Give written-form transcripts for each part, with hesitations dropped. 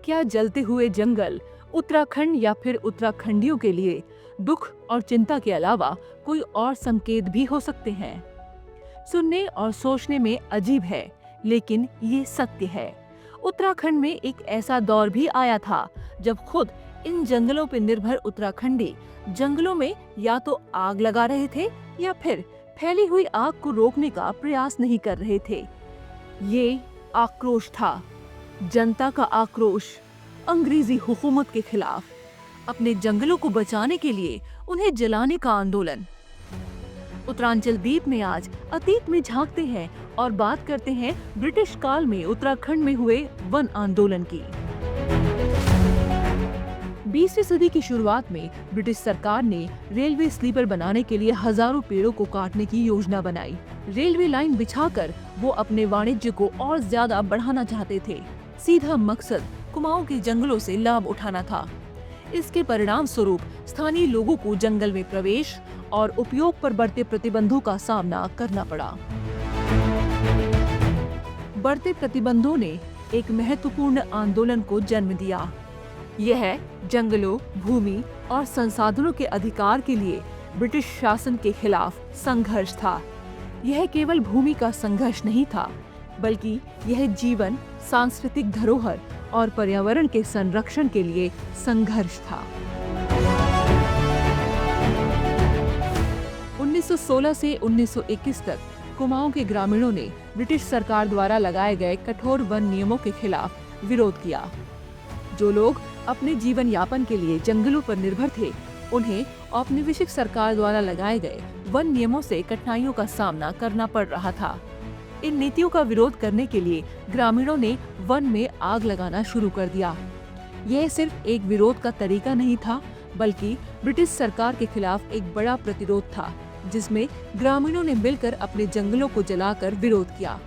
क्या जलते हुए जंगल उत्तराखंड या फिर उत्तराखंडियों के लिए दुख और चिंता के अलावा कोई और संकेत भी हो सकते हैं? सुनने और सोचने में अजीब है, लेकिन ये सत्य है। उत्तराखंड में एक ऐसा दौर भी आया था जब खुद इन जंगलों पर निर्भर उत्तराखंडी जंगलों में या तो आग लगा रहे थे या फिर फैली हुई आग को रोकने का प्रयास नहीं कर रहे थे। ये आक्रोश था, जनता का आक्रोश अंग्रेजी हुकूमत के खिलाफ, अपने जंगलों को बचाने के लिए उन्हें जलाने का आंदोलन। उत्तरांचल द्वीप में आज अतीत में झांकते हैं और बात करते हैं ब्रिटिश काल में उत्तराखंड में हुए वन आंदोलन की। 20वीं सदी की शुरुआत में ब्रिटिश सरकार ने रेलवे स्लीपर बनाने के लिए हजारों पेड़ों को काटने की योजना बनाई। रेलवे लाइन बिछाकर वो अपने वाणिज्य को और ज्यादा बढ़ाना चाहते थे। सीधा मकसद कुमाऊं के जंगलों से लाभ उठाना था। इसके परिणाम स्वरूप स्थानीय लोगों को जंगल में प्रवेश और उपयोग पर बढ़ते प्रतिबंधों का सामना करना पड़ा। बढ़ते प्रतिबंधों ने एक महत्वपूर्ण आंदोलन को जन्म दिया। यह जंगलों, भूमि और संसाधनों के अधिकार के लिए ब्रिटिश शासन के खिलाफ संघर्ष था। यह केवल भूमि का संघर्ष नहीं था, बल्कि यह जीवन, सांस्कृतिक धरोहर और पर्यावरण के संरक्षण के लिए संघर्ष था। 1916 से 1921 तक कुमाऊं के ग्रामीणों ने ब्रिटिश सरकार द्वारा लगाए गए कठोर वन नियमों के खिलाफ विरोध किया। जो लोग अपने जीवन यापन के लिए जंगलों पर निर्भर थे, उन्हें औपनिवेशिक सरकार द्वारा लगाए गए वन नियमों से कठिनाइयों का सामना करना पड़ रहा था। इन नीतियों का विरोध करने के लिए ग्रामीणों ने वन में आग लगाना शुरू कर दिया। यह सिर्फ एक विरोध का तरीका नहीं था, बल्कि ब्रिटिश सरकार के खिलाफ एक बड़ा प्रतिरोध था, जिसमें ग्रामीणों ने मिलकर अपने जंगलों को जलाकर विरोध किया।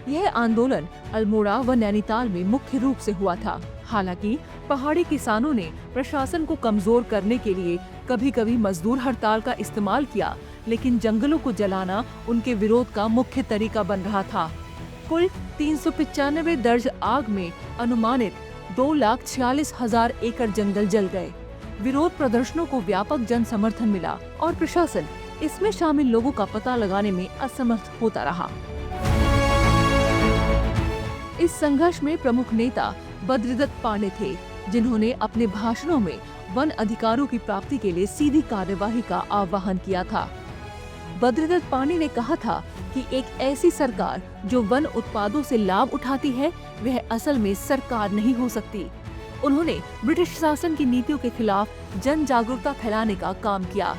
यह आंदोलन अल्मोड़ा व नैनीताल में मुख्य रूप से हुआ था। हालांकि पहाड़ी किसानों ने प्रशासन को कमजोर करने के लिए कभी कभी मजदूर हड़ताल का इस्तेमाल किया, लेकिन जंगलों को जलाना उनके विरोध का मुख्य तरीका बन रहा था। कुल 395 दर्ज आग में अनुमानित 2,46,000 एकड़ जंगल जल गए। विरोध प्रदर्शनों को व्यापक जन समर्थन मिला और प्रशासन इसमें शामिल लोगों का पता लगाने में असमर्थ होता रहा। इस संघर्ष में प्रमुख नेता बद्रीदत्त पांडे थे, जिन्होंने अपने भाषणों में वन अधिकारों की प्राप्ति के लिए सीधी कार्यवाही का आह्वान किया था। बद्रीदत्त पांडे ने कहा था कि एक ऐसी सरकार जो वन उत्पादों से लाभ उठाती है, वह असल में सरकार नहीं हो सकती। उन्होंने ब्रिटिश शासन की नीतियों के खिलाफ जन जागरूकता फैलाने का काम किया।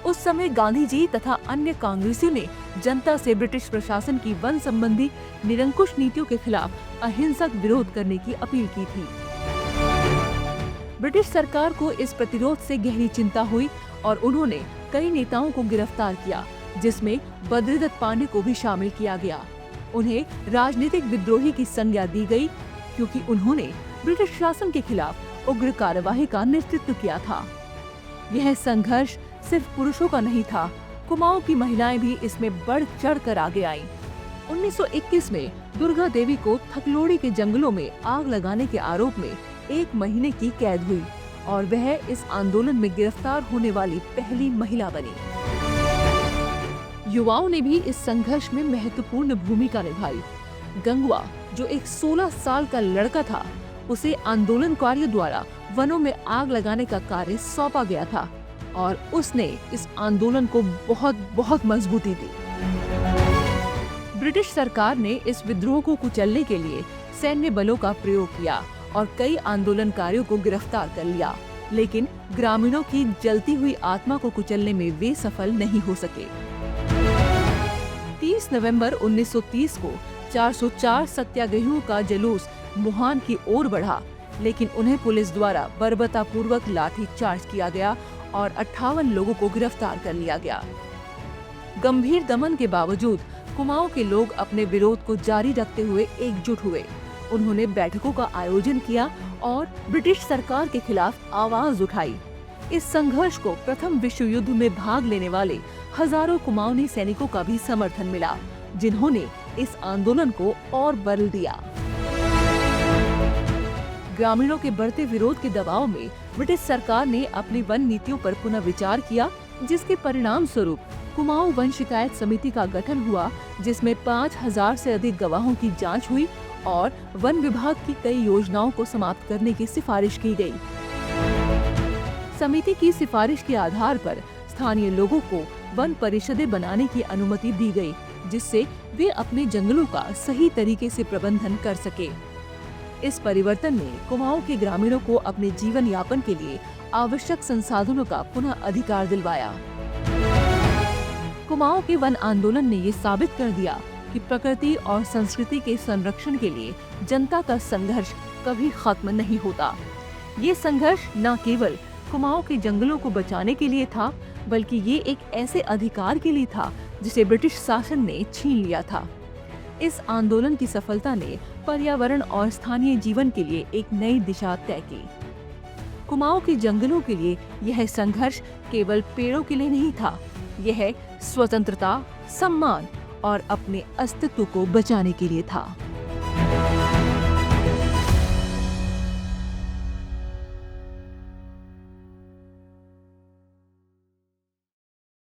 उस समय गांधी जी तथा अन्य कांग्रेसियों ने जनता से ब्रिटिश प्रशासन की वन संबंधी निरंकुश नीतियों के खिलाफ अहिंसक विरोध करने की अपील की थी। ब्रिटिश सरकार को इस प्रतिरोध से गहरी चिंता हुई और उन्होंने कई नेताओं को गिरफ्तार किया, जिसमें बद्रीदत्त पांडे को भी शामिल किया गया। उन्हें राजनीतिक विद्रोही की संज्ञा दी गई, क्योंकि उन्होंने ब्रिटिश शासन के खिलाफ उग्र कार्यवाही का नेतृत्व किया था। यह संघर्ष सिर्फ पुरुषों का नहीं था, कुमाऊं की महिलाएं भी इसमें बढ़ चढ़ कर आगे आईं। 1921 में दुर्गा देवी को थकलोड़ी के जंगलों में आग लगाने के आरोप में 1 महीने की कैद हुई और वह इस आंदोलन में गिरफ्तार होने वाली पहली महिला बनी। युवाओं ने भी इस संघर्ष में महत्वपूर्ण भूमिका निभाई। गंगवा, जो एक 16 साल का लड़का था, उसे आंदोलनकारियों द्वारा वनों में आग लगाने का कार्य सौंपा गया था और उसने इस आंदोलन को बहुत मजबूती दी। ब्रिटिश सरकार ने इस विद्रोह को कुचलने के लिए सैन्य बलों का प्रयोग किया और कई आंदोलनकारियों को गिरफ्तार कर लिया, लेकिन ग्रामीणों की जलती हुई आत्मा को कुचलने में वे सफल नहीं हो सके। 30 नवंबर 1930 को 404 सत्याग्रहियों का जुलूस मुहान की ओर बढ़ा, लेकिन उन्हें पुलिस द्वारा बर्बरतापूर्वक लाठी चार्ज किया गया और 58 लोगों को गिरफ्तार कर लिया गया। गंभीर दमन के बावजूद कुमाऊं के लोग अपने विरोध को जारी रखते हुए एकजुट हुए। उन्होंने बैठकों का आयोजन किया और ब्रिटिश सरकार के खिलाफ आवाज उठाई। इस संघर्ष को प्रथम विश्व युद्ध में भाग लेने वाले हजारों कुमाऊनी सैनिकों का भी समर्थन मिला, जिन्होंने इस आंदोलन को और बल दिया। ग्रामीणों के बढ़ते विरोध के दबाव में ब्रिटिश सरकार ने अपनी वन नीतियों पर पुनः विचार किया, जिसके परिणाम स्वरूप कुमाऊं वन शिकायत समिति का गठन हुआ, जिसमें 5000 से अधिक गवाहों की जांच हुई और वन विभाग की कई योजनाओं को समाप्त करने की सिफारिश की गई। समिति की सिफारिश के आधार पर स्थानीय लोगों को वन परिषदें बनाने की अनुमति दी गई, जिससे वे अपने जंगलों का सही तरीके से प्रबंधन कर सके। इस परिवर्तन ने कुमाऊं के ग्रामीणों को अपने जीवन यापन के लिए आवश्यक संसाधनों का पुनः अधिकार दिलवाया। कुमाऊं के वन आंदोलन ने ये साबित कर दिया कि प्रकृति और संस्कृति के संरक्षण के लिए जनता का संघर्ष कभी खत्म नहीं होता। ये संघर्ष न केवल कुमाऊं के जंगलों को बचाने के लिए था, बल्कि ये एक ऐसे अधिकार के लिए था जिसे ब्रिटिश शासन ने छीन लिया था। इस आंदोलन की सफलता ने पर्यावरण और स्थानीय जीवन के लिए एक नई दिशा तय की। कुमाऊं के जंगलों के लिए यह संघर्ष केवल पेड़ों के लिए नहीं था, यह स्वतंत्रता, सम्मान और अपने अस्तित्व को बचाने के लिए था।